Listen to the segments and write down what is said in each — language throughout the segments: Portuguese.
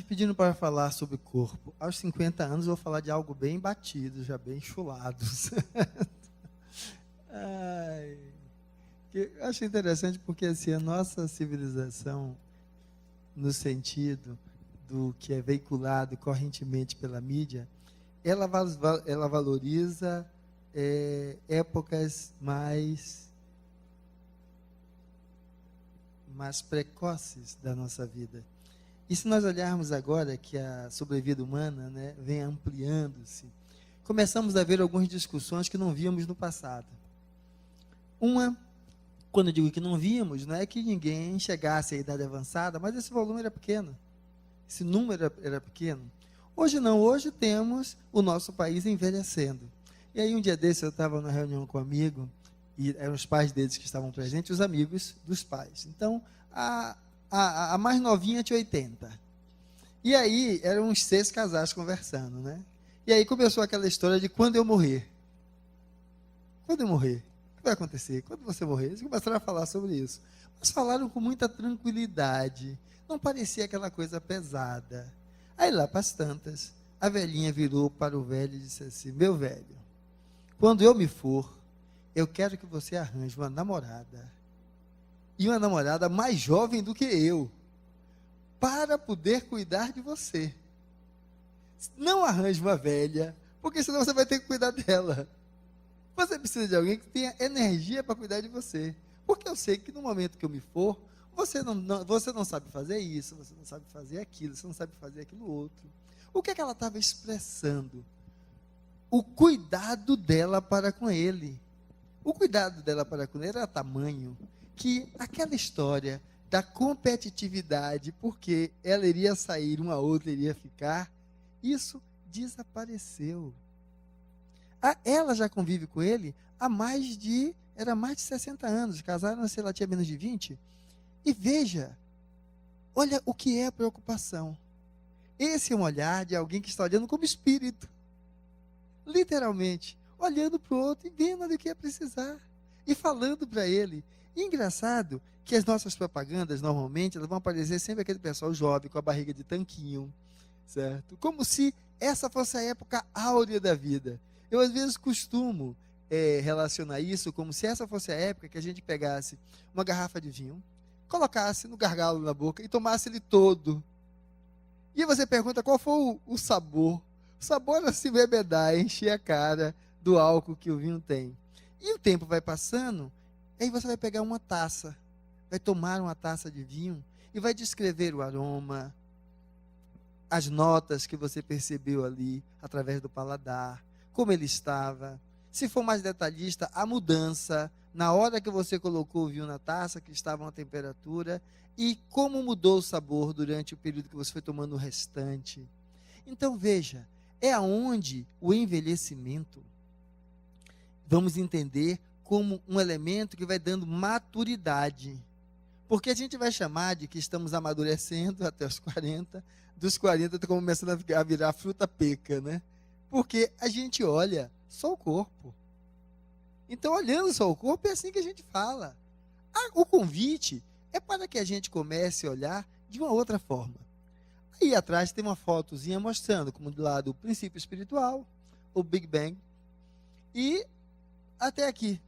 Pedindo para falar sobre o corpo. Aos 50 anos eu vou falar de algo bem batido, já bem chulado. Ai, eu acho interessante porque assim, a nossa civilização, no sentido do que é veiculado correntemente pela mídia, ela valoriza épocas mais precoces da nossa vida. E se nós olharmos agora que a sobrevida humana, né, vem ampliando-se, começamos a ver algumas discussões que não víamos no passado. Uma, quando eu digo que não víamos, não é que ninguém chegasse à idade avançada, mas esse volume era pequeno, esse número era pequeno. Hoje não, hoje temos o nosso país envelhecendo. E aí um dia desse eu estava numa reunião com um amigo, e eram os pais deles que estavam presentes, os amigos dos pais. Então, a mais novinha tinha 80. E aí, eram uns 6 casais conversando, né? E aí começou aquela história de quando eu morrer. Quando eu morrer? O que vai acontecer? Quando você morrer? Eles começaram a falar sobre isso. Mas falaram com muita tranquilidade. Não parecia aquela coisa pesada. Aí lá para as tantas, a velhinha virou para o velho e disse assim: meu velho, quando eu me for, eu quero que você arranje uma namorada. E uma namorada mais jovem do que eu, para poder cuidar de você. Não arranje uma velha, porque senão você vai ter que cuidar dela. Você precisa de alguém que tenha energia para cuidar de você. Porque eu sei que no momento que eu me for, você não sabe fazer isso, você não sabe fazer aquilo, você não sabe fazer aquilo outro. O que é que ela estava expressando? O cuidado dela para com ele. O cuidado dela para com ele era tamanho que aquela história da competitividade, porque ela iria sair, uma outra iria ficar, isso desapareceu. Ela já convive com ele há mais de 60 anos, casaram, se ela tinha menos de 20, e veja, olha o que é a preocupação. Esse é um olhar de alguém que está olhando como espírito, literalmente, olhando para o outro e vendo o que é precisar, e falando para ele. E engraçado que as nossas propagandas, normalmente, elas vão aparecer sempre aquele pessoal jovem, com a barriga de tanquinho, certo? Como se essa fosse a época áurea da vida. Eu, às vezes, costumo relacionar isso como se essa fosse a época que a gente pegasse uma garrafa de vinho, colocasse no gargalo na boca e tomasse ele todo. E você pergunta qual foi o sabor. O sabor era se embebedar, encher a cara do álcool que o vinho tem. E o tempo vai passando, aí você vai pegar uma taça, vai tomar uma taça de vinho e vai descrever o aroma, as notas que você percebeu ali, através do paladar, como ele estava. Se for mais detalhista, a mudança, na hora que você colocou o vinho na taça, que estava uma temperatura, e como mudou o sabor durante o período que você foi tomando o restante. Então, veja, é aonde o envelhecimento, vamos entender como um elemento que vai dando maturidade. Porque a gente vai chamar de que estamos amadurecendo até os 40, dos 40 está começando a virar fruta peca, né? Porque a gente olha só o corpo. Então, olhando só o corpo, é assim que a gente fala. O convite é para que a gente comece a olhar de uma outra forma. Aí atrás tem uma fotozinha mostrando, como do lado, o princípio espiritual, o Big Bang, e até aqui.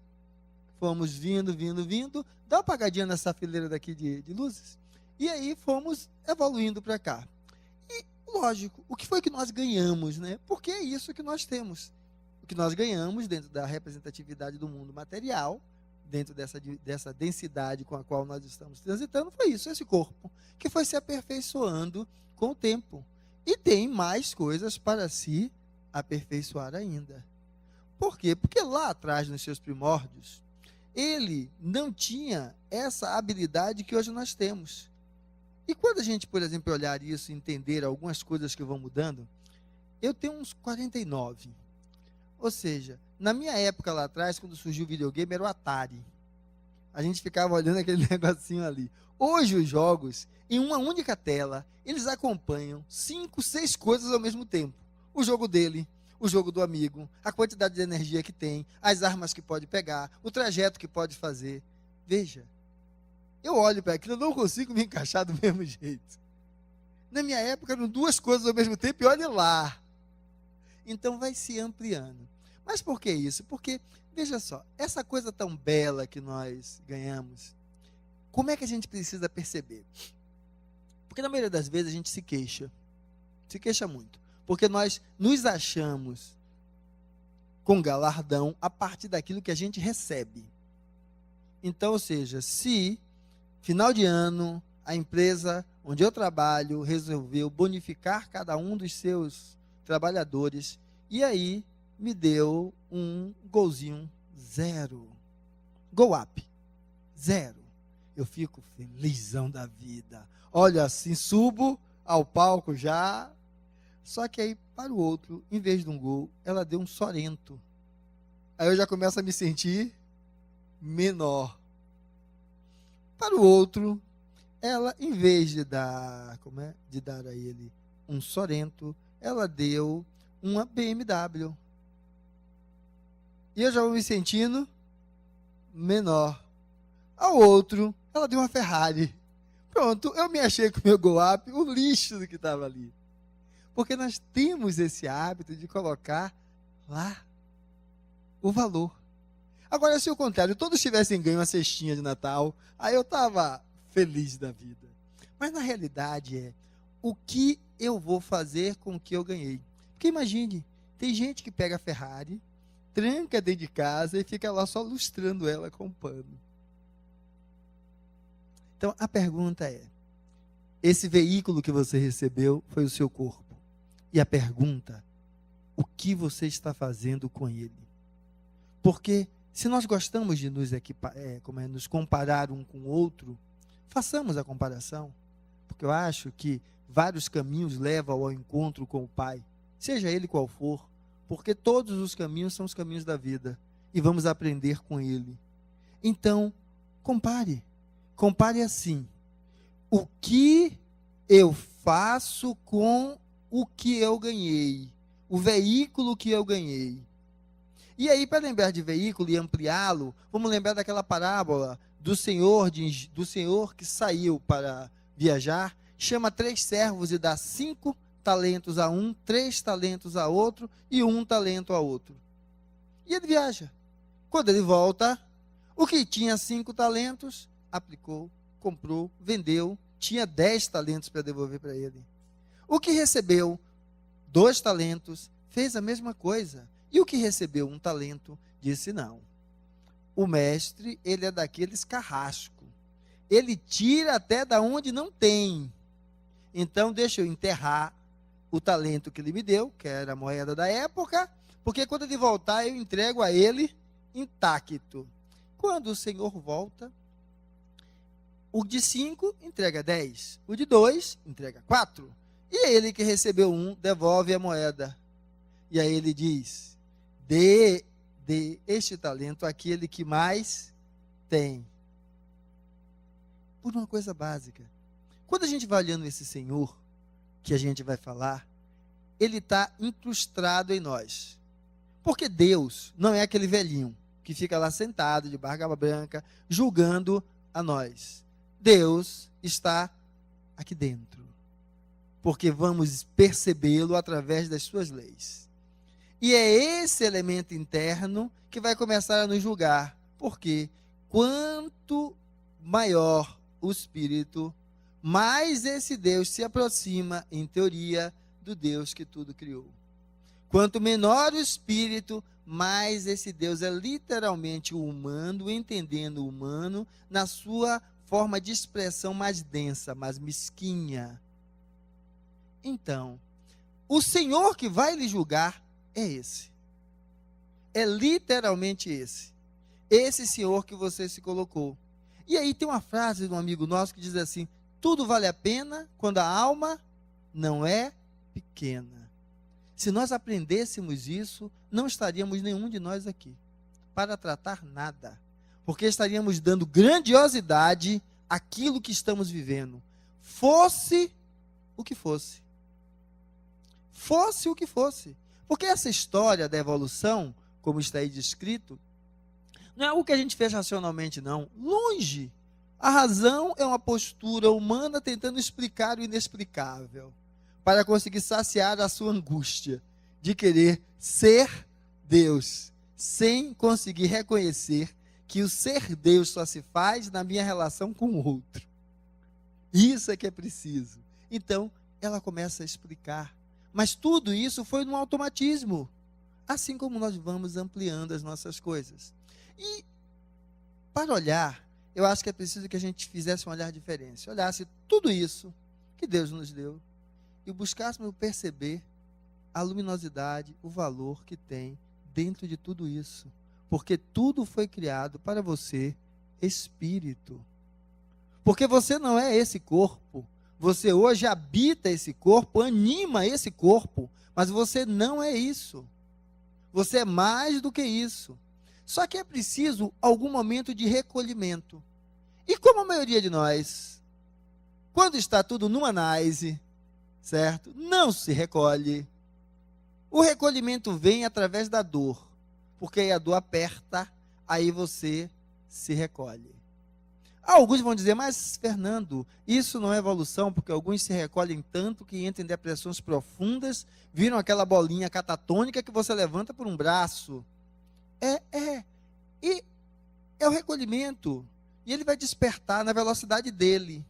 Fomos vindo, dá uma apagadinha nessa fileira daqui de luzes, e aí fomos evoluindo para cá. E, lógico, o que foi que nós ganhamos, né? Porque é isso que nós temos. O que nós ganhamos dentro da representatividade do mundo material, dentro dessa densidade com a qual nós estamos transitando, foi isso, esse corpo, que foi se aperfeiçoando com o tempo. E tem mais coisas para se aperfeiçoar ainda. Por quê? Porque lá atrás, nos seus primórdios, ele não tinha essa habilidade que hoje nós temos. E quando a gente, por exemplo, olhar isso e entender algumas coisas que vão mudando, eu tenho uns 49. Ou seja, na minha época lá atrás, quando surgiu o videogame, era o Atari. A gente ficava olhando aquele negocinho ali. Hoje os jogos, em uma única tela, eles acompanham 5, 6 coisas ao mesmo tempo. O jogo dele, o jogo do amigo, a quantidade de energia que tem, as armas que pode pegar, o trajeto que pode fazer. Veja, eu olho para aquilo, eu não consigo me encaixar do mesmo jeito. Na minha época eram duas coisas ao mesmo tempo e olha lá. Então vai se ampliando. Mas por que isso? Porque, veja só, essa coisa tão bela que nós ganhamos, como é que a gente precisa perceber? Porque na maioria das vezes a gente se queixa muito. Porque nós nos achamos com galardão a partir daquilo que a gente recebe. Então, ou seja, se final de ano a empresa onde eu trabalho resolveu bonificar cada um dos seus trabalhadores, e aí me deu um golzinho 0. Go up. 0. Eu fico felizão da vida. Olha assim, subo ao palco já. Só que aí, para o outro, em vez de um gol, ela deu um sorento. Aí eu já começo a me sentir menor. Para o outro, ela, em vez de dar, de dar a ele um sorento, ela deu uma BMW. E eu já vou me sentindo menor. Ao outro, ela deu uma Ferrari. Pronto, eu me achei com o meu Go Up, o lixo do que estava ali. Porque nós temos esse hábito de colocar lá o valor. Agora, se o contrário, todos tivessem ganho uma cestinha de Natal, aí eu estava feliz da vida. Mas na realidade é, o que eu vou fazer com o que eu ganhei? Porque imagine, tem gente que pega a Ferrari, tranca dentro de casa e fica lá só lustrando ela com pano. Então, a pergunta é, esse veículo que você recebeu foi o seu corpo. E a pergunta, o que você está fazendo com ele? Porque se nós gostamos de nos comparar um com o outro, façamos a comparação. Porque eu acho que vários caminhos levam ao encontro com o Pai, seja ele qual for, porque todos os caminhos são os caminhos da vida e vamos aprender com ele. Então, compare. Compare assim, o que eu faço com o que eu ganhei, o veículo que eu ganhei. E aí, para lembrar de veículo e ampliá-lo, vamos lembrar daquela parábola do Senhor que saiu para viajar, chama 3 servos e dá 5 talentos a um, 3 talentos a outro e 1 talento a outro. E ele viaja. Quando ele volta, o que tinha 5 talentos, aplicou, comprou, vendeu, tinha 10 talentos para devolver para ele. O que recebeu 2 talentos, fez a mesma coisa. E o que recebeu 1 talento, disse não. O mestre, ele é daqueles carrasco. Ele tira até da onde não tem. Então, deixa eu enterrar o talento que ele me deu, que era a moeda da época, porque quando ele voltar, eu entrego a ele intacto. Quando o Senhor volta, o de 5 entrega 10, o de 2 entrega 4. E ele que recebeu 1 devolve a moeda. E aí ele diz, dê este talento àquele que mais tem. Por uma coisa básica. Quando a gente vai olhando esse Senhor, que a gente vai falar, ele está incrustado em nós. Porque Deus não é aquele velhinho que fica lá sentado de barba branca, julgando a nós. Deus está aqui dentro. Porque vamos percebê-lo através das suas leis. E é esse elemento interno que vai começar a nos julgar. Porque quanto maior o Espírito, mais esse Deus se aproxima, em teoria, do Deus que tudo criou. Quanto menor o Espírito, mais esse Deus é literalmente o humano, entendendo o humano na sua forma de expressão mais densa, mais mesquinha. Então, o Senhor que vai lhe julgar é esse. É literalmente esse. Esse Senhor que você se colocou. E aí tem uma frase de um amigo nosso que diz assim, tudo vale a pena quando a alma não é pequena. Se nós aprendêssemos isso, não estaríamos nenhum de nós aqui para tratar nada. Porque estaríamos dando grandiosidade àquilo que estamos vivendo. Fosse o que fosse. Fosse o que fosse. Porque essa história da evolução, como está aí descrito, não é algo que a gente fez racionalmente, não. Longe. A razão é uma postura humana tentando explicar o inexplicável, para conseguir saciar a sua angústia de querer ser Deus, sem conseguir reconhecer que o ser Deus só se faz na minha relação com o outro. Isso é que é preciso. Então, ela começa a explicar. Mas tudo isso foi no automatismo. Assim como nós vamos ampliando as nossas coisas. E, para olhar, eu acho que é preciso que a gente fizesse um olhar diferente. Olhasse tudo isso que Deus nos deu e buscássemos perceber a luminosidade, o valor que tem dentro de tudo isso. Porque tudo foi criado para você, espírito. Porque você não é esse corpo. Você hoje habita esse corpo, anima esse corpo, mas você não é isso. Você é mais do que isso. Só que é preciso algum momento de recolhimento. E como a maioria de nós, quando está tudo numa análise, certo? Não se recolhe. O recolhimento vem através da dor, porque aí a dor aperta, aí você se recolhe. Alguns vão dizer, mas Fernando, isso não é evolução, porque alguns se recolhem tanto que entram em depressões profundas, viram aquela bolinha catatônica que você levanta por um braço. E é o recolhimento. E ele vai despertar na velocidade dele.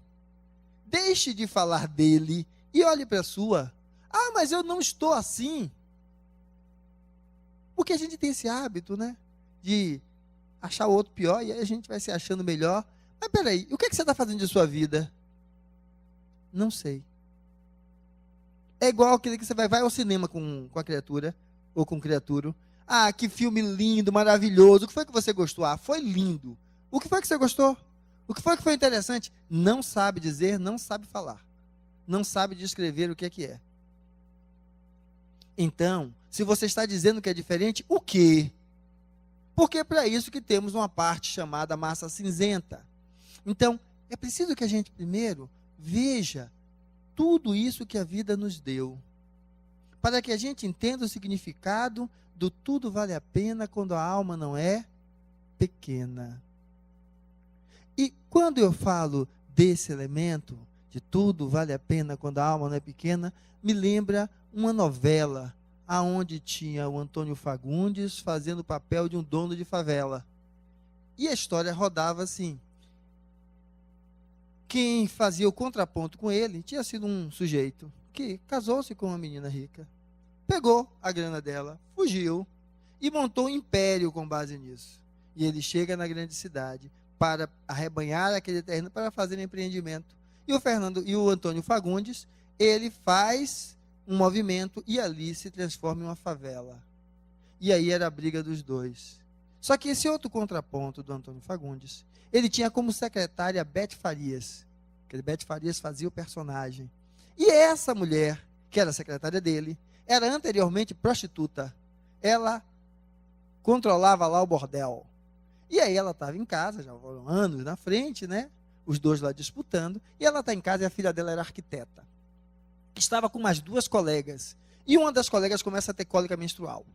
Deixe de falar dele e olhe para a sua. Ah, mas eu não estou assim. Porque a gente tem esse hábito, né? De achar o outro pior e aí a gente vai se achando melhor. Mas peraí, o que é que você está fazendo de sua vida? Não sei. É igual aquele que você vai ao cinema com a criatura, ou com o criaturo. Ah, que filme lindo, maravilhoso. O que foi que você gostou? Ah, foi lindo. O que foi que você gostou? O que foi interessante? Não sabe dizer, não sabe falar. Não sabe descrever o que é. Então, se você está dizendo que é diferente, o quê? Porque é para isso que temos uma parte chamada massa cinzenta. Então, é preciso que a gente primeiro veja tudo isso que a vida nos deu, para que a gente entenda o significado do tudo vale a pena quando a alma não é pequena. E quando eu falo desse elemento, de tudo vale a pena quando a alma não é pequena, me lembra uma novela, aonde tinha o Antônio Fagundes fazendo o papel de um dono de favela. E a história rodava assim. Quem fazia o contraponto com ele tinha sido um sujeito que casou-se com uma menina rica, pegou a grana dela, fugiu e montou um império com base nisso. E ele chega na grande cidade para arrebanhar aquele terreno para fazer empreendimento. E o Antônio Fagundes, ele faz um movimento e ali se transforma em uma favela. E aí era a briga dos dois. Só que esse outro contraponto do Antônio Fagundes, ele tinha como secretária Bete Farias, que Bete Farias fazia o personagem. E essa mulher, que era a secretária dele, era anteriormente prostituta. Ela controlava lá o bordel. E aí ela estava em casa, já foram anos na frente, né? Os dois lá disputando. E ela está em casa e a filha dela era arquiteta. Estava com mais duas colegas. E uma das colegas começa a ter cólica menstrual.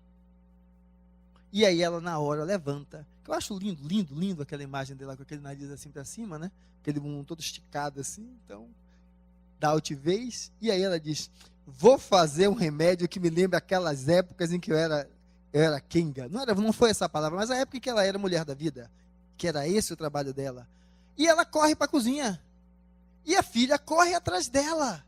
E aí ela, na hora, levanta. Eu acho lindo, lindo, lindo aquela imagem dela com aquele nariz assim para cima, né? Aquele mundo todo esticado assim. Então, dá altivez. E aí ela diz, vou fazer um remédio que me lembra aquelas épocas em que eu era Kenga. Não foi essa a palavra, mas a época em que ela era mulher da vida. Que era esse o trabalho dela. E ela corre para a cozinha. E a filha corre atrás dela.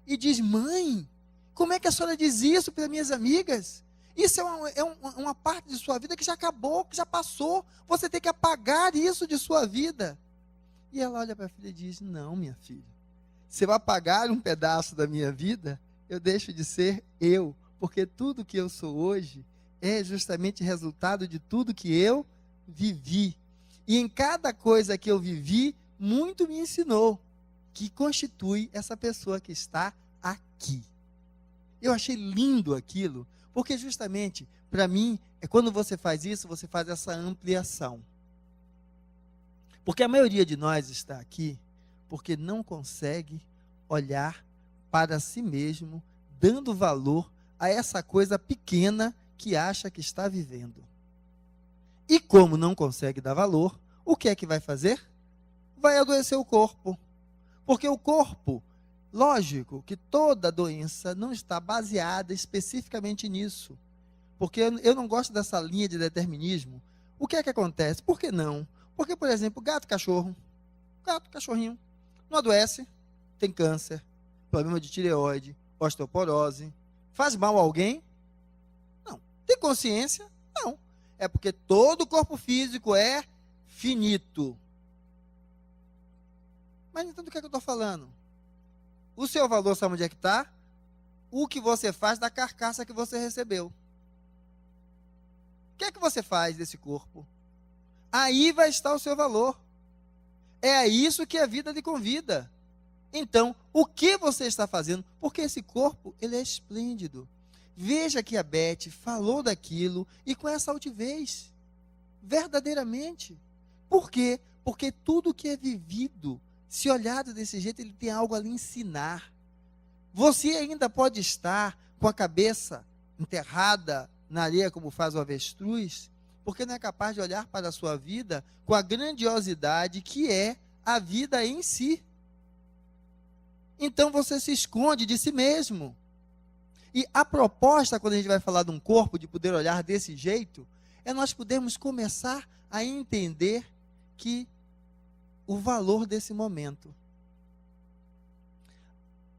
E diz, mãe, como é que a senhora diz isso para minhas amigas? Isso é uma parte de sua vida que já acabou, que já passou. Você tem que apagar isso de sua vida. E ela olha para a filha e diz, não, minha filha. Se eu apagar um pedaço da minha vida, eu deixo de ser eu. Porque tudo que eu sou hoje é justamente resultado de tudo que eu vivi. E em cada coisa que eu vivi, muito me ensinou, que constitui essa pessoa que está aqui. Eu achei lindo aquilo, porque justamente, para mim, é quando você faz isso, você faz essa ampliação. Porque a maioria de nós está aqui porque não consegue olhar para si mesmo, dando valor a essa coisa pequena que acha que está vivendo. E como não consegue dar valor, o que é que vai fazer? vai adoecer o corpo. Porque o corpo, lógico que toda doença não está baseada especificamente nisso. Porque eu não gosto dessa linha de determinismo. O que é que acontece? Por que não? Porque, por exemplo, gato, cachorrinho, não adoece, tem câncer, problema de tireoide, osteoporose. Faz mal a alguém? Não. Tem consciência? Não. É porque todo o corpo físico é finito. Mas então do que é que eu estou falando? O seu valor, sabe onde é que está? O que você faz da carcaça que você recebeu. O que é que você faz desse corpo? Aí vai estar o seu valor. É a isso que a vida lhe convida. Então, o que você está fazendo? Porque esse corpo, ele é esplêndido. Veja que a Beth falou daquilo e com essa altivez. Verdadeiramente. Por quê? Porque tudo que é vivido, se olhado desse jeito, ele tem algo a lhe ensinar. Você ainda pode estar com a cabeça enterrada na areia, como faz o avestruz, porque não é capaz de olhar para a sua vida com a grandiosidade que é a vida em si. Então você se esconde de si mesmo. E a proposta, quando a gente vai falar de um corpo, de poder olhar desse jeito, é nós podermos começar a entender que o valor desse momento.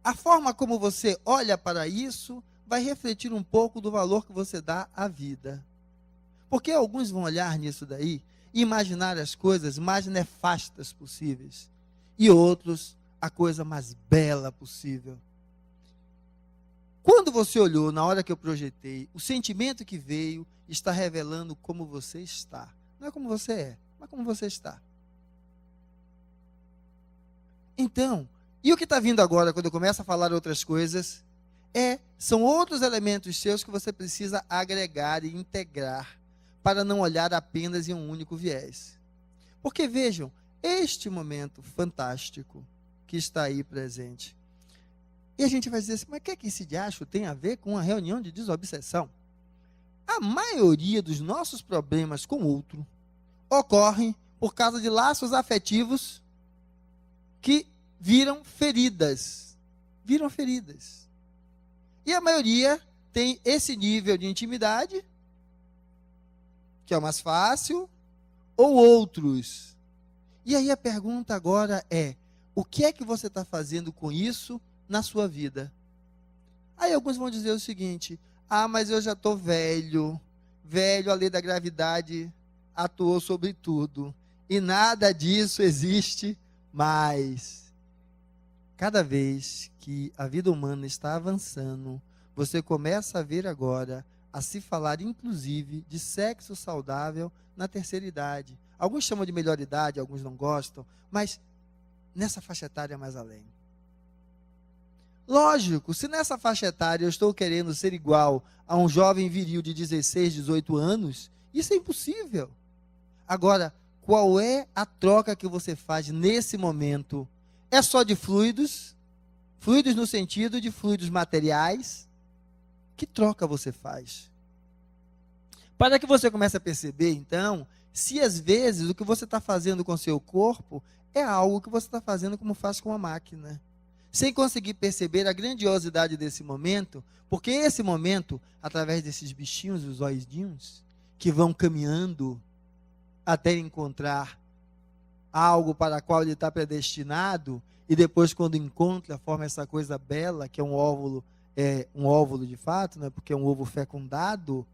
A forma como você olha para isso vai refletir um pouco do valor que você dá à vida. Porque alguns vão olhar nisso daí e imaginar as coisas mais nefastas possíveis. E outros, a coisa mais bela possível. Quando você olhou, na hora que eu projetei, o sentimento que veio está revelando como você está. Não é como você é, mas como você está. Então, e o que está vindo agora, quando eu começo a falar outras coisas, são outros elementos seus que você precisa agregar e integrar, para não olhar apenas em um único viés. Porque vejam, este momento fantástico que está aí presente, e a gente vai dizer assim, mas o que é que esse diacho tem a ver com a reunião de desobsessão? A maioria dos nossos problemas com o outro ocorrem por causa de laços afetivos que viram feridas. Viram feridas. E a maioria tem esse nível de intimidade, que é o mais fácil, ou outros. E aí a pergunta agora é, o que é que você está fazendo com isso na sua vida? Aí alguns vão dizer o seguinte, mas eu já estou velho, a lei da gravidade atuou sobre tudo, e nada disso existe mais. Cada vez que a vida humana está avançando, você começa a ver agora, a se falar inclusive de sexo saudável na terceira idade. Alguns chamam de melhor idade, alguns não gostam, mas nessa faixa etária mais além. Lógico, se nessa faixa etária eu estou querendo ser igual a um jovem viril de 16, 18 anos, isso é impossível. Agora, qual é a troca que você faz nesse momento? É só de fluidos? Fluidos no sentido de fluidos materiais? Que troca você faz? Para que você comece a perceber, então, se às vezes o que você está fazendo com o seu corpo é algo que você está fazendo como faz com a máquina. Sem conseguir perceber a grandiosidade desse momento, porque esse momento, através desses bichinhos, os oizinhos, que vão caminhando até encontrar algo para o qual ele está predestinado, e depois quando encontra, forma essa coisa bela, que é um óvulo de fato, né, porque é um ovo fecundado,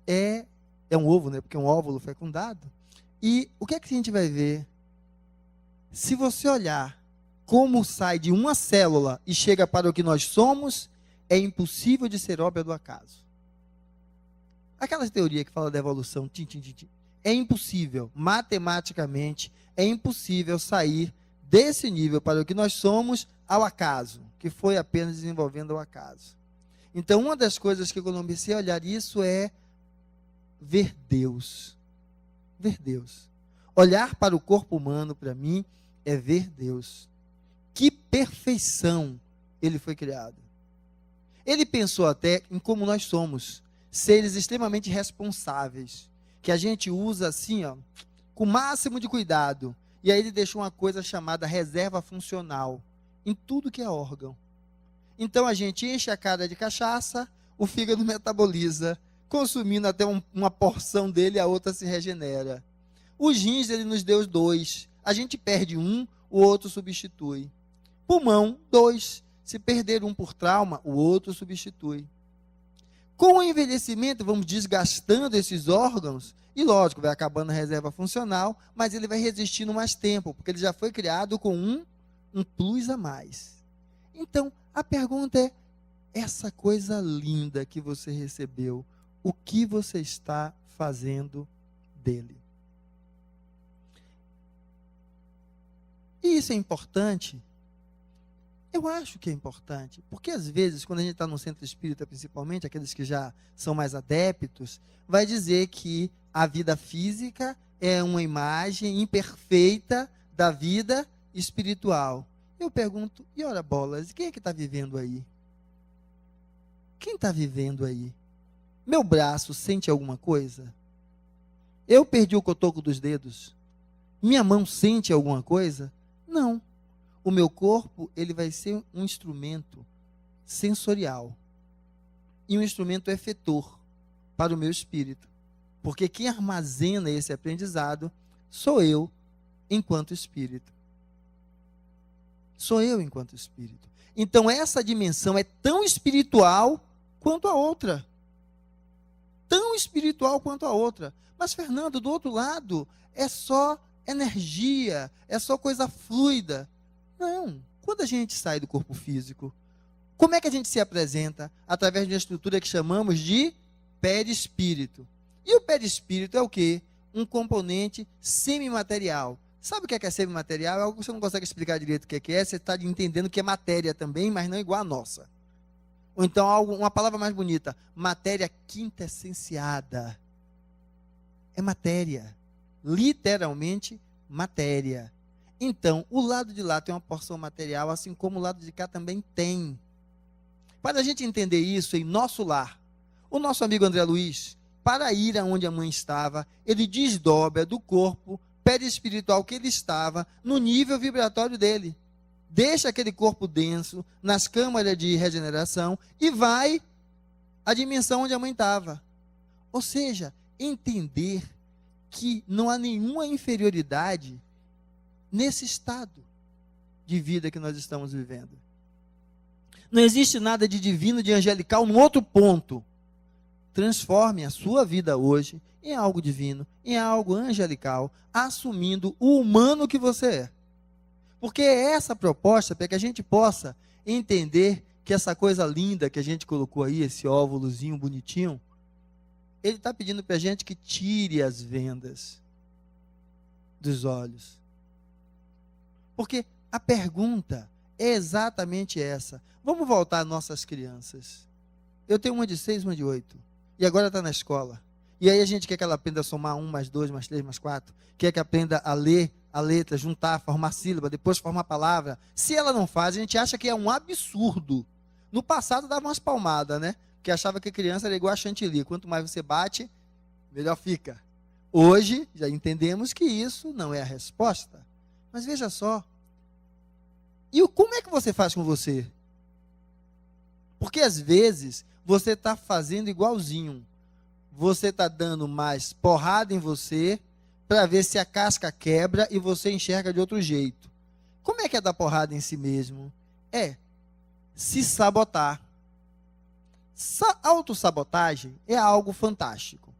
é um ovo, né, porque é um óvulo fecundado. E o que é que a gente vai ver? Se você olhar como sai de uma célula e chega para o que nós somos, é impossível de ser obra do acaso. Aquela teoria que fala da evolução, é impossível, matematicamente, é impossível sair desse nível para o que nós somos ao acaso, que foi apenas desenvolvendo o acaso. Então, uma das coisas que eu comecei a olhar isso é ver Deus. Ver Deus. Olhar para o corpo humano, para mim, é ver Deus. Que perfeição ele foi criado. Ele pensou até em como nós somos, seres extremamente responsáveis, que a gente usa assim, ó, com o máximo de cuidado. E aí ele deixou uma coisa chamada reserva funcional em tudo que é órgão. Então a gente enche a cara de cachaça, o fígado metaboliza, consumindo até uma porção dele, a outra se regenera. Os rins ele nos deu 2. A gente perde um, o outro substitui. Pulmão, 2. Se perder um por trauma, o outro substitui. Com o envelhecimento, vamos desgastando esses órgãos, e lógico, vai acabando a reserva funcional, mas ele vai resistindo mais tempo, porque ele já foi criado com um plus a mais. Então, a pergunta é, essa coisa linda que você recebeu, o que você está fazendo dele? E isso é importante? Eu acho que é importante, porque às vezes, quando a gente está no centro espírita, principalmente, aqueles que já são mais adeptos, vai dizer que a vida física é uma imagem imperfeita da vida espiritual. Eu pergunto, e ora bolas, quem é que está vivendo aí? Quem está vivendo aí? Meu braço sente alguma coisa? Eu perdi o cotoco dos dedos? Minha mão sente alguma coisa? Não. O meu corpo, ele vai ser um instrumento sensorial e um instrumento efetor para o meu espírito. Porque quem armazena esse aprendizado sou eu, enquanto espírito. Sou eu, enquanto espírito. Então, essa dimensão é tão espiritual quanto a outra. Tão espiritual quanto a outra. Mas, Fernando, do outro lado, é só energia, é só coisa fluida. Não. Quando a gente sai do corpo físico, como é que a gente se apresenta? Através de uma estrutura que chamamos de perispírito. E o perispírito é o quê? Um componente semimaterial. Sabe o que é semimaterial? É algo que você não consegue explicar direito o que é. Você está entendendo que é matéria também, mas não igual a nossa. Ou então, uma palavra mais bonita, matéria quintessenciada. É matéria. Literalmente, matéria. Então, o lado de lá tem uma porção material, assim como o lado de cá também tem. Para a gente entender isso em nosso lar, o nosso amigo André Luiz, para ir aonde a mãe estava, ele desdobra do corpo perispiritual que ele estava no nível vibratório dele. Deixa aquele corpo denso nas câmaras de regeneração e vai à dimensão onde a mãe estava. Ou seja, entender que não há nenhuma inferioridade nesse estado de vida que nós estamos vivendo. Não existe nada de divino, de angelical, num outro ponto. Transforme a sua vida hoje em algo divino, em algo angelical, assumindo o humano que você é. Porque é essa a proposta para que a gente possa entender que essa coisa linda que a gente colocou aí, esse óvulozinho bonitinho, ele está pedindo para a gente que tire as vendas dos olhos. Porque a pergunta é exatamente essa. Vamos voltar às nossas crianças. Eu tenho uma de 6, uma de 8. E agora está na escola. E aí a gente quer que ela aprenda a somar 1 mais 2 mais 3 mais 4. Quer que aprenda a ler a letra, juntar, formar sílaba, depois formar palavra. Se ela não faz, a gente acha que é um absurdo. No passado dava umas palmadas, né? Porque achava que criança era igual a chantilly. Quanto mais você bate, melhor fica. Hoje, já entendemos que isso não é a resposta. Mas veja só. E como é que você faz com você? Porque às vezes você está fazendo igualzinho. Você está dando mais porrada em você para ver se a casca quebra e você enxerga de outro jeito. Como é que é dar porrada em si mesmo? É se sabotar. Autossabotagem é algo fantástico.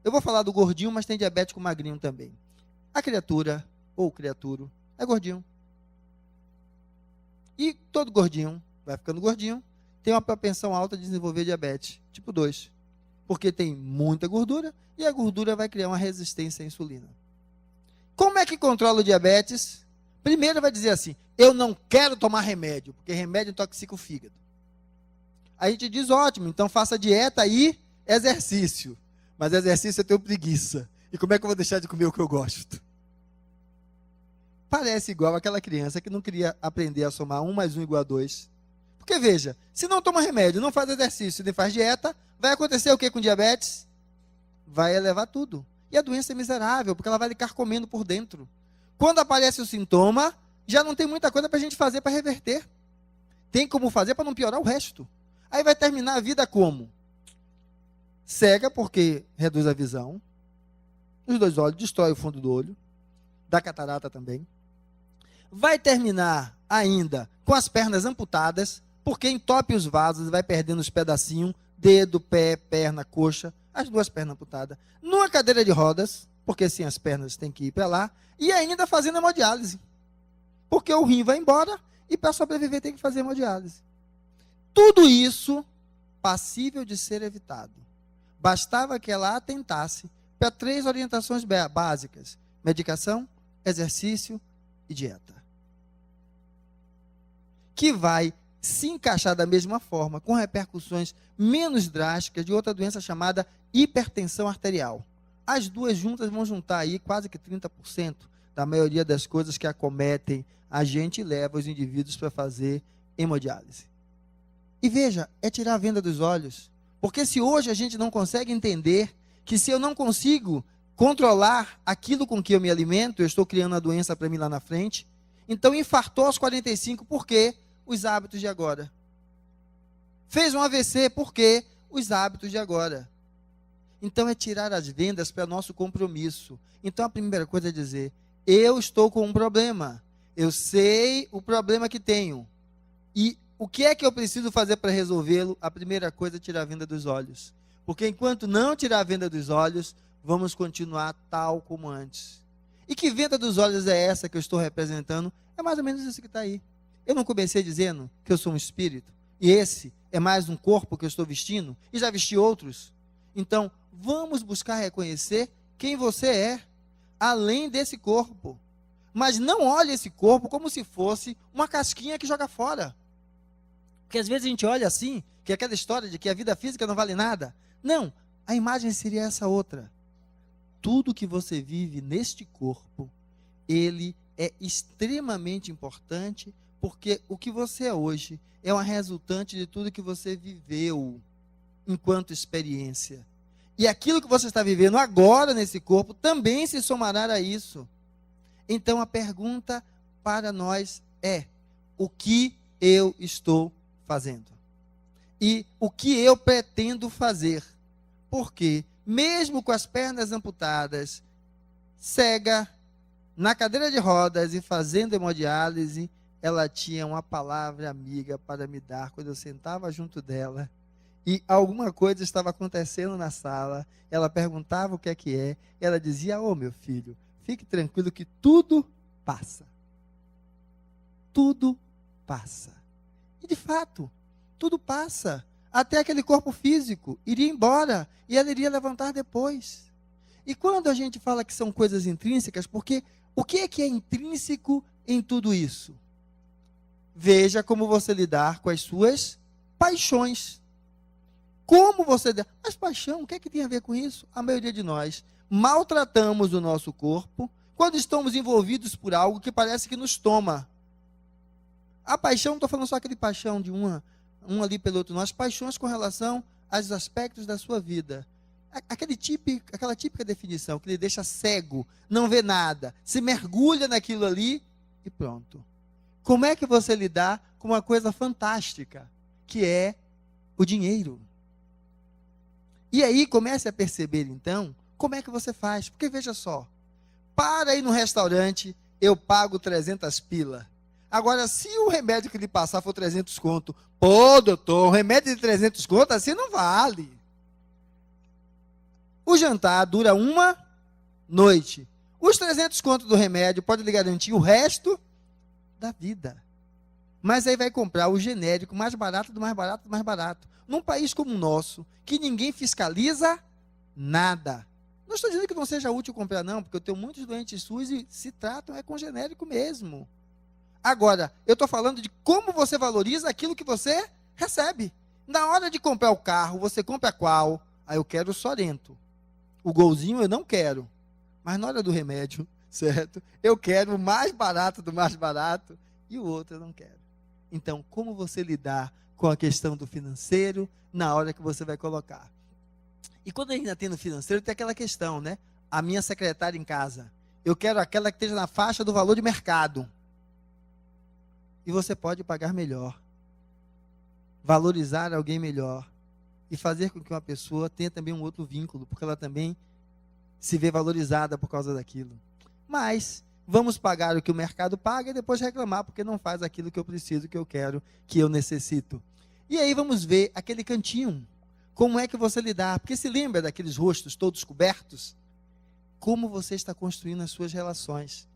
Eu vou falar do gordinho, mas tem diabético magrinho também. A criatura, ou criaturo, é gordinho. E todo gordinho, vai ficando gordinho, tem uma propensão alta de desenvolver diabetes, tipo 2. Porque tem muita gordura e a gordura vai criar uma resistência à insulina. Como é que controla o diabetes? Primeiro vai dizer assim, eu não quero tomar remédio, porque remédio intoxica o fígado. A gente diz, ótimo, então faça dieta e exercício. Mas exercício eu tenho preguiça. E como é que eu vou deixar de comer o que eu gosto? Parece igual aquela criança que não queria aprender a somar 1 mais 1 igual a 2. Porque veja, se não toma remédio, não faz exercício, nem faz dieta, vai acontecer o que com diabetes? Vai elevar tudo. E a doença é miserável, porque ela vai lhe carcomendo por dentro. Quando aparece o sintoma, já não tem muita coisa para a gente fazer para reverter. Tem como fazer para não piorar o resto. Aí vai terminar a vida como? Cega, porque reduz a visão. Os dois olhos, destrói o fundo do olho. Dá catarata também. Vai terminar ainda com as pernas amputadas, porque entope os vasos e vai perdendo os pedacinhos, dedo, pé, perna, coxa, as duas pernas amputadas. Numa cadeira de rodas, porque sem as pernas tem que ir para lá, e ainda fazendo hemodiálise. Porque o rim vai embora e para sobreviver tem que fazer hemodiálise. Tudo isso passível de ser evitado. Bastava que ela atentasse para 3 orientações básicas: medicação, exercício e dieta. Que vai se encaixar da mesma forma, com repercussões menos drásticas de outra doença chamada hipertensão arterial. As duas juntas vão juntar aí quase que 30% da maioria das coisas que acometem a gente e leva os indivíduos para fazer hemodiálise. E veja, é tirar a venda dos olhos. Porque se hoje a gente não consegue entender que se eu não consigo controlar aquilo com que eu me alimento, eu estou criando a doença para mim lá na frente. Então infartou aos 45, por quê? Os hábitos de agora. Fez um AVC, por quê? Os hábitos de agora. Então é tirar as vendas para nosso compromisso. Então a primeira coisa é dizer: eu estou com um problema. Eu sei o problema que tenho. E o que é que eu preciso fazer para resolvê-lo? A primeira coisa é tirar a venda dos olhos. Porque enquanto não tirar a venda dos olhos, vamos continuar tal como antes. E que venda dos olhos é essa que eu estou representando? É mais ou menos isso que está aí. Eu não comecei dizendo que eu sou um espírito, e esse é mais um corpo que eu estou vestindo, e já vesti outros. Então, vamos buscar reconhecer quem você é, além desse corpo. Mas não olhe esse corpo como se fosse uma casquinha que joga fora. Porque às vezes a gente olha assim, que é aquela história de que a vida física não vale nada. Não, a imagem seria essa outra. Tudo que você vive neste corpo, ele é extremamente importante, porque o que você é hoje é uma resultante de tudo que você viveu enquanto experiência. E aquilo que você está vivendo agora nesse corpo também se somará a isso. Então a pergunta para nós é: o que eu estou fazendo? E o que eu pretendo fazer? Porque mesmo com as pernas amputadas, cega, na cadeira de rodas e fazendo hemodiálise, ela tinha uma palavra amiga para me dar quando eu sentava junto dela e alguma coisa estava acontecendo na sala. Ela perguntava o que é, ela dizia: ô meu filho, fique tranquilo que tudo passa. Tudo passa. E de fato, tudo passa. Até aquele corpo físico iria embora e ela iria levantar depois. E quando a gente fala que são coisas intrínsecas, porque o que é intrínseco em tudo isso? Veja como você lidar com as suas paixões. Como você... Mas paixão, o que é que tem a ver com isso? A maioria de nós maltratamos o nosso corpo quando estamos envolvidos por algo que parece que nos toma. A paixão, não estou falando só aquele paixão de um ali pelo outro, não. As paixões com relação aos aspectos da sua vida. Aquela típica definição que lhe deixa cego, não vê nada, se mergulha naquilo ali e pronto. Como é que você lidar com uma coisa fantástica, que é o dinheiro? E aí comece a perceber então, como é que você faz? Porque veja só, para ir no restaurante, eu pago 300 pila. Agora, se o remédio que lhe passar for 300 conto, pô, doutor, um remédio de 300 conto assim não vale. O jantar dura uma noite. Os 300 conto do remédio pode lhe garantir o resto da vida. Mas aí vai comprar o genérico mais barato do mais barato do mais barato. Num país como o nosso, que ninguém fiscaliza nada. Não estou dizendo que não seja útil comprar, não, porque eu tenho muitos doentes SUS e se tratam com genérico mesmo. Agora, eu estou falando de como você valoriza aquilo que você recebe. Na hora de comprar o carro, você compra qual? Eu quero o Sorento. O Golzinho eu não quero. Mas na hora do remédio, certo? Eu quero o mais barato do mais barato e o outro eu não quero. Então, como você lidar com a questão do financeiro na hora que você vai colocar? E quando ainda tem no financeiro, tem aquela questão, né? A minha secretária em casa. Eu quero aquela que esteja na faixa do valor de mercado. E você pode pagar melhor. Valorizar alguém melhor. E fazer com que uma pessoa tenha também um outro vínculo, porque ela também se vê valorizada por causa daquilo. Mas vamos pagar o que o mercado paga e depois reclamar porque não faz aquilo que eu preciso, que eu quero, que eu necessito. E aí vamos ver aquele cantinho. Como é que você lidar? Porque se lembra daqueles rostos todos cobertos? Como você está construindo as suas relações?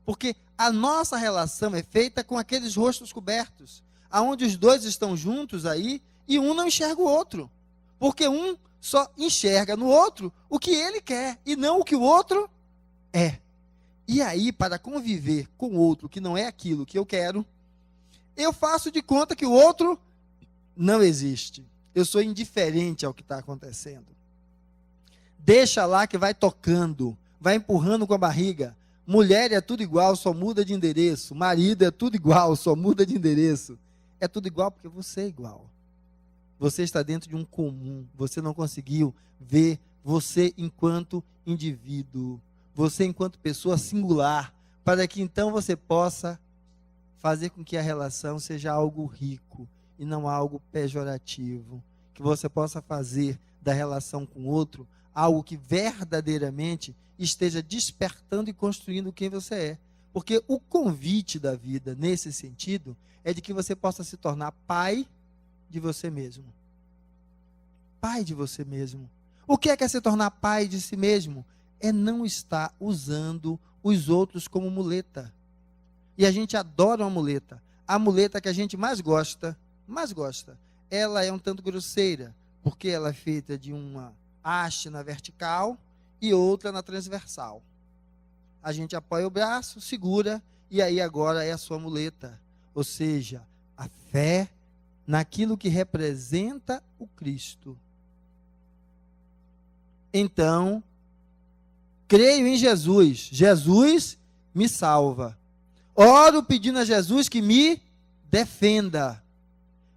Porque a nossa relação é feita com aqueles rostos cobertos, aonde os dois estão juntos aí e um não enxerga o outro. Porque um só enxerga no outro o que ele quer e não o que o outro é. E aí, para conviver com o outro que não é aquilo que eu quero, eu faço de conta que o outro não existe. Eu sou indiferente ao que está acontecendo. Deixa lá que vai tocando, vai empurrando com a barriga. Mulher é tudo igual, só muda de endereço. Marido é tudo igual, só muda de endereço. É tudo igual porque você é igual. Você está dentro de um comum. Você não conseguiu ver você enquanto indivíduo. Você enquanto pessoa singular. Para que então você possa fazer com que a relação seja algo rico e não algo pejorativo. Que você possa fazer da relação com o outro algo que verdadeiramente esteja despertando e construindo quem você é. Porque o convite da vida, nesse sentido, é de que você possa se tornar pai de você mesmo. Pai de você mesmo. O que é se tornar pai de si mesmo? É não estar usando os outros como muleta. E a gente adora uma muleta. A muleta que a gente mais gosta, ela é um tanto grosseira, porque ela é feita de uma haste na vertical e outra na transversal. A gente apoia o braço, segura, e aí agora é a sua muleta. Ou seja, a fé naquilo que representa o Cristo. Então, creio em Jesus. Jesus me salva. Oro pedindo a Jesus que me defenda.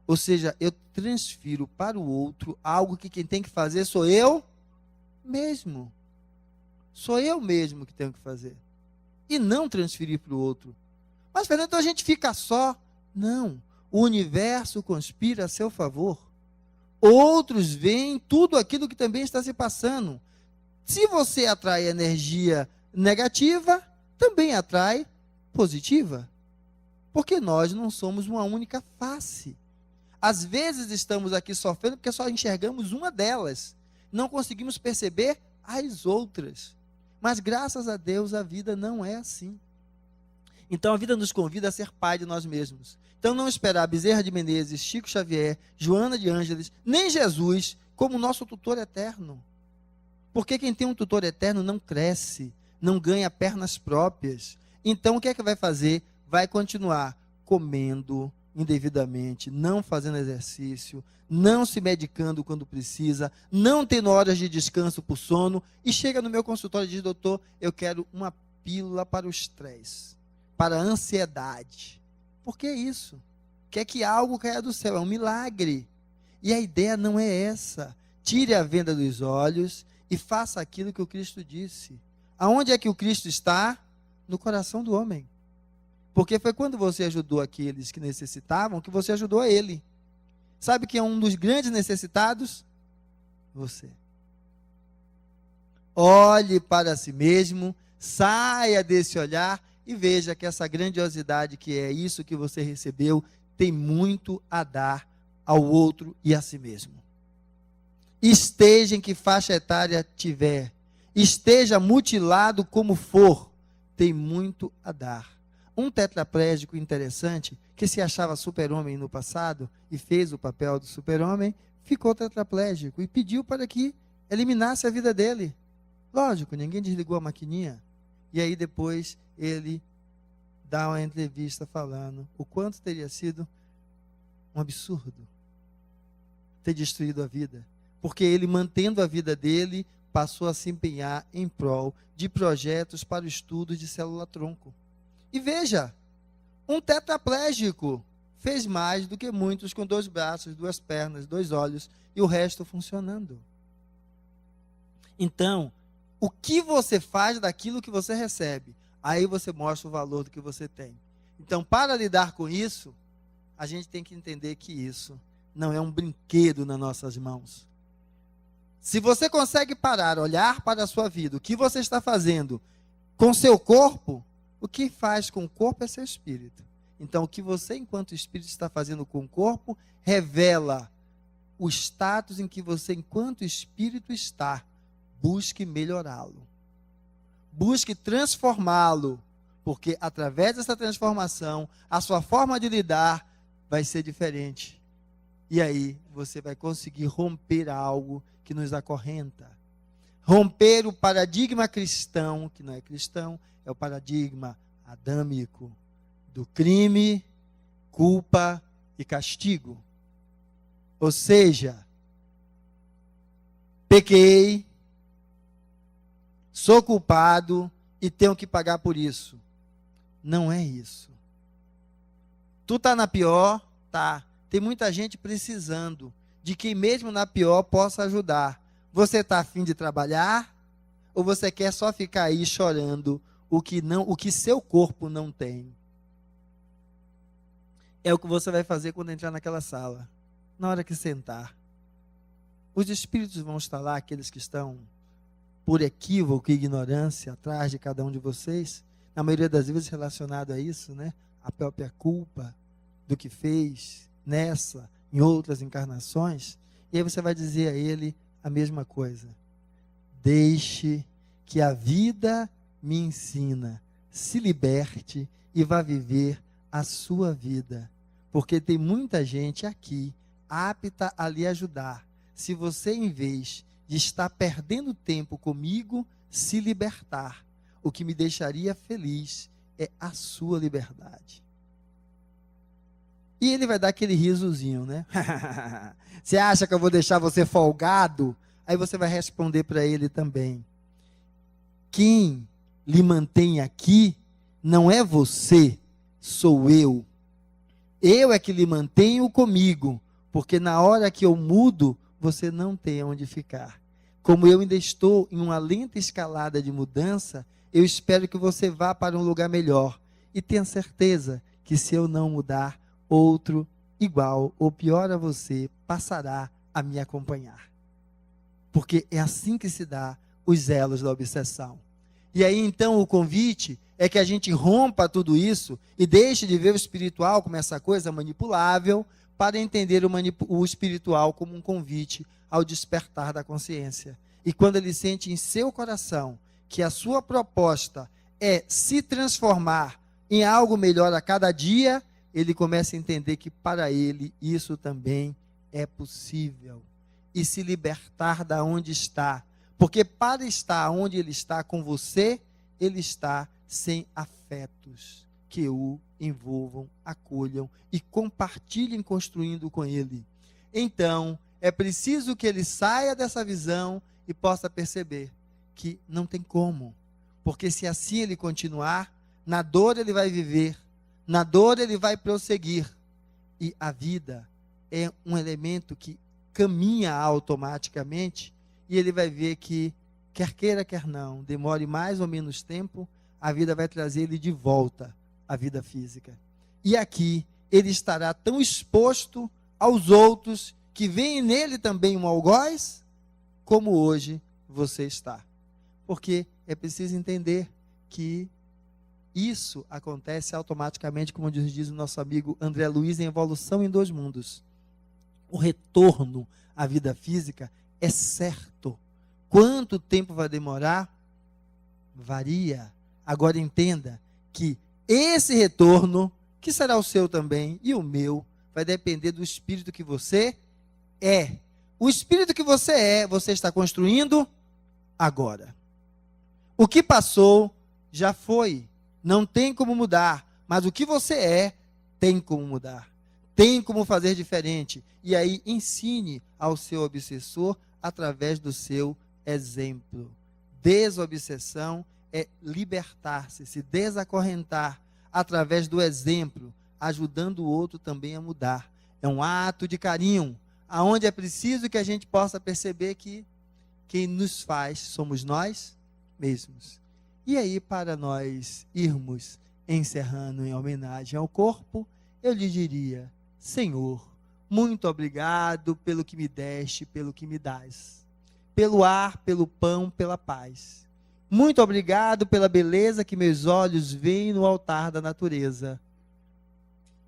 Ou seja, eu transfiro para o outro algo que quem tem que fazer sou eu mesmo. Sou eu mesmo que tenho que fazer. E não transferir para o outro. Mas, Fernando, então a gente fica só. Não. O universo conspira a seu favor. Outros veem tudo aquilo que também está se passando. Se você atrai energia negativa, também atrai positiva. Porque nós não somos uma única face. Às vezes estamos aqui sofrendo porque só enxergamos uma delas. Não conseguimos perceber as outras. Mas graças a Deus a vida não é assim. Então a vida nos convida a ser pai de nós mesmos. Então não esperar Bezerra de Menezes, Chico Xavier, Joana de Ângeles, nem Jesus como nosso tutor eterno. Porque quem tem um tutor eterno não cresce, não ganha pernas próprias. Então o que é que vai fazer? Vai continuar comendo indevidamente, não fazendo exercício, não se medicando quando precisa, não tendo horas de descanso por sono, e chega no meu consultório e diz: doutor, eu quero uma pílula para o estresse, para a ansiedade. Por que isso? Quer que algo caia do céu, é um milagre. E a ideia não é essa. Tire a venda dos olhos e faça aquilo que o Cristo disse. Aonde é que o Cristo está? No coração do homem. Porque foi quando você ajudou aqueles que necessitavam que você ajudou a ele. Sabe quem é um dos grandes necessitados? Você. Olhe para si mesmo, saia desse olhar e veja que essa grandiosidade que é isso que você recebeu tem muito a dar ao outro e a si mesmo. Esteja em que faixa etária tiver, esteja mutilado como for, tem muito a dar. Um tetraplégico interessante, que se achava super-homem no passado e fez o papel do super-homem, ficou tetraplégico e pediu para que eliminasse a vida dele. Lógico, ninguém desligou a maquininha. E aí depois ele dá uma entrevista falando o quanto teria sido um absurdo ter destruído a vida. Porque ele, mantendo a vida dele, passou a se empenhar em prol de projetos para o estudo de célula-tronco. E veja, um tetraplégico fez mais do que muitos com 2 braços, 2 pernas, 2 olhos e o resto funcionando. Então, o que você faz daquilo que você recebe. Aí você mostra o valor do que você tem. Então, para lidar com isso, a gente tem que entender que isso não é um brinquedo nas nossas mãos. Se você consegue parar, olhar para a sua vida, o que você está fazendo com seu corpo, o que faz com o corpo é seu espírito. Então, o que você, enquanto espírito, está fazendo com o corpo, revela o status em que você, enquanto espírito, está. Busque melhorá-lo. Busque transformá-lo. Porque, através dessa transformação, a sua forma de lidar vai ser diferente. E aí, você vai conseguir romper algo que nos acorrenta. Romper o paradigma cristão, que não é cristão, é o paradigma adâmico do crime, culpa e castigo. Ou seja, pequei, sou culpado e tenho que pagar por isso. Não é isso. Tu tá na pior? Tá. Tem muita gente precisando de quem mesmo na pior possa ajudar. Você está a fim de trabalhar? Ou você quer só ficar aí chorando o que seu corpo não tem? É o que você vai fazer quando entrar naquela sala. Na hora que sentar. Os espíritos vão estar lá, aqueles que estão por equívoco e ignorância atrás de cada um de vocês. Na maioria das vezes relacionado a isso, né? A própria culpa do que fez nessa, em outras encarnações. E aí você vai dizer a ele a mesma coisa. Deixe que a vida me ensina. Se liberte e vá viver a sua vida. Porque tem muita gente aqui apta a lhe ajudar. Se você, em vez de estar perdendo tempo comigo, se libertar, o que me deixaria feliz é a sua liberdade. E ele vai dar aquele risozinho, né? Você acha que eu vou deixar você folgado? Aí você vai responder para ele também. Quem lhe mantém aqui não é você, sou eu. Eu é que lhe mantenho comigo, porque na hora que eu mudo, você não tem onde ficar. Como eu ainda estou em uma lenta escalada de mudança, eu espero que você vá para um lugar melhor. E tenha certeza que se eu não mudar, outro igual ou pior a você passará a me acompanhar. Porque é assim que se dá os elos da obsessão. E aí então o convite é que a gente rompa tudo isso e deixe de ver o espiritual como essa coisa manipulável para entender o espiritual como um convite ao despertar da consciência. E quando ele sente em seu coração que a sua proposta é se transformar em algo melhor a cada dia, ele começa a entender que para ele isso também é possível. E se libertar da onde está. Porque para estar onde ele está com você, ele está sem afetos que o envolvam, acolham e compartilhem construindo com ele. Então, é preciso que ele saia dessa visão e possa perceber que não tem como. Porque se assim ele continuar, na dor ele vai viver, na dor ele vai prosseguir. E a vida é um elemento que caminha automaticamente e ele vai ver que, quer queira, quer não, demore mais ou menos tempo, a vida vai trazer ele de volta à vida física. E aqui ele estará tão exposto aos outros que veem nele também um algoz, como hoje você está. Porque é preciso entender que isso acontece automaticamente, como diz o nosso amigo André Luiz, em Evolução em Dois Mundos. O retorno à vida física é certo. Quanto tempo vai demorar? Varia. Agora entenda que esse retorno, que será o seu também e o meu, vai depender do espírito que você é. O espírito que você está construindo agora. O que passou já foi. Não tem como mudar. Mas o que você é, tem como mudar. Tem como fazer diferente. E aí ensine ao seu obsessor através do seu exemplo. Desobsessão é libertar-se, se desacorrentar através do exemplo, ajudando o outro também a mudar. É um ato de carinho, aonde é preciso que a gente possa perceber que quem nos faz somos nós mesmos. E aí, para nós irmos encerrando em homenagem ao corpo, eu lhe diria: Senhor, muito obrigado pelo que me deste, pelo que me dás, pelo ar, pelo pão, pela paz. Muito obrigado pela beleza que meus olhos veem no altar da natureza.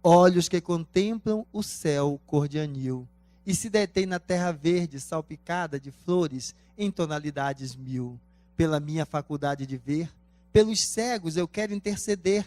Olhos que contemplam o céu cor de anil e se detêm na terra verde salpicada de flores em tonalidades mil. Pela minha faculdade de ver, pelos cegos eu quero interceder,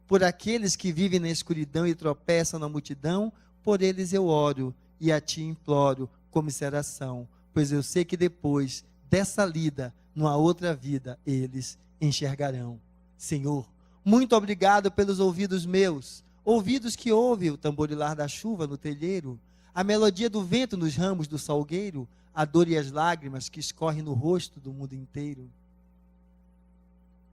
por aqueles que vivem na escuridão e tropeçam na multidão, por eles eu oro e a ti imploro comiseração, pois eu sei que depois dessa lida, numa outra vida, eles enxergarão. Senhor, muito obrigado pelos ouvidos meus, ouvidos que ouvem o tamborilar da chuva no telheiro, a melodia do vento nos ramos do salgueiro, a dor e as lágrimas que escorrem no rosto do mundo inteiro.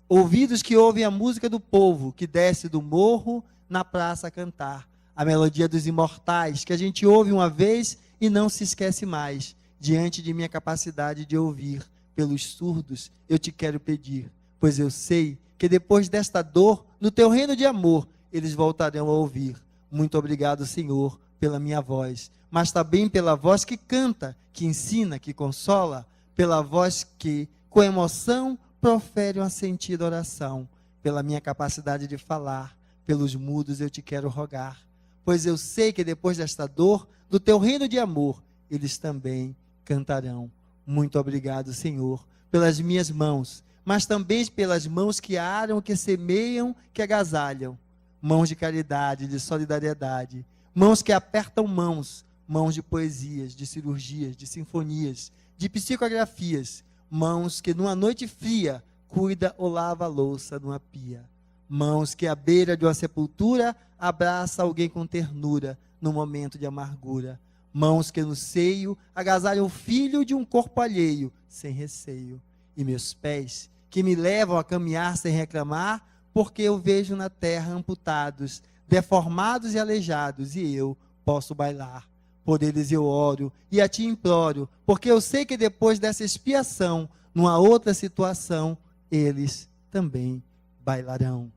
Ouvidos que ouvem a música do povo, que desce do morro na praça a cantar, a melodia dos imortais, que a gente ouve uma vez e não se esquece mais, diante de minha capacidade de ouvir, pelos surdos eu te quero pedir, pois eu sei que depois desta dor, no teu reino de amor, eles voltarão a ouvir. Muito obrigado, Senhor, pela minha voz, mas também pela voz que canta, que ensina, que consola, pela voz que, com emoção, profere uma sentida oração, pela minha capacidade de falar, pelos mudos eu te quero rogar, pois eu sei que depois desta dor, do teu reino de amor, eles também cantarão. Muito obrigado, Senhor, pelas minhas mãos, mas também pelas mãos que aram, que semeiam, que agasalham, mãos de caridade, de solidariedade, mãos que apertam mãos, mãos de poesias, de cirurgias, de sinfonias, de psicografias, mãos que numa noite fria cuida ou lava a louça numa pia, mãos que à beira de uma sepultura abraça alguém com ternura no momento de amargura, mãos que no seio agasalham o filho de um corpo alheio sem receio, e meus pés que me levam a caminhar sem reclamar, porque eu vejo na terra amputados, deformados e aleijados, e eu posso bailar. Por eles eu oro e a ti imploro, porque eu sei que depois dessa expiação, numa outra situação, eles também bailarão.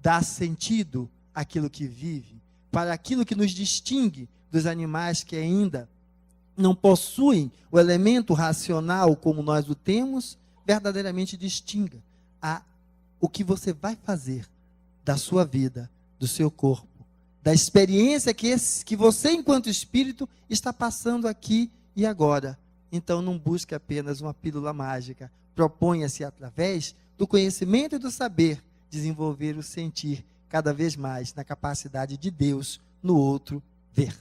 Dá sentido àquilo que vive, para aquilo que nos distingue dos animais que ainda não possuem o elemento racional como nós o temos, verdadeiramente distinga o que você vai fazer da sua vida, do seu corpo, da experiência que você, enquanto espírito, está passando aqui e agora. Então, não busque apenas uma pílula mágica. Proponha-se, através do conhecimento e do saber, desenvolver o sentir cada vez mais na capacidade de Deus no outro ver.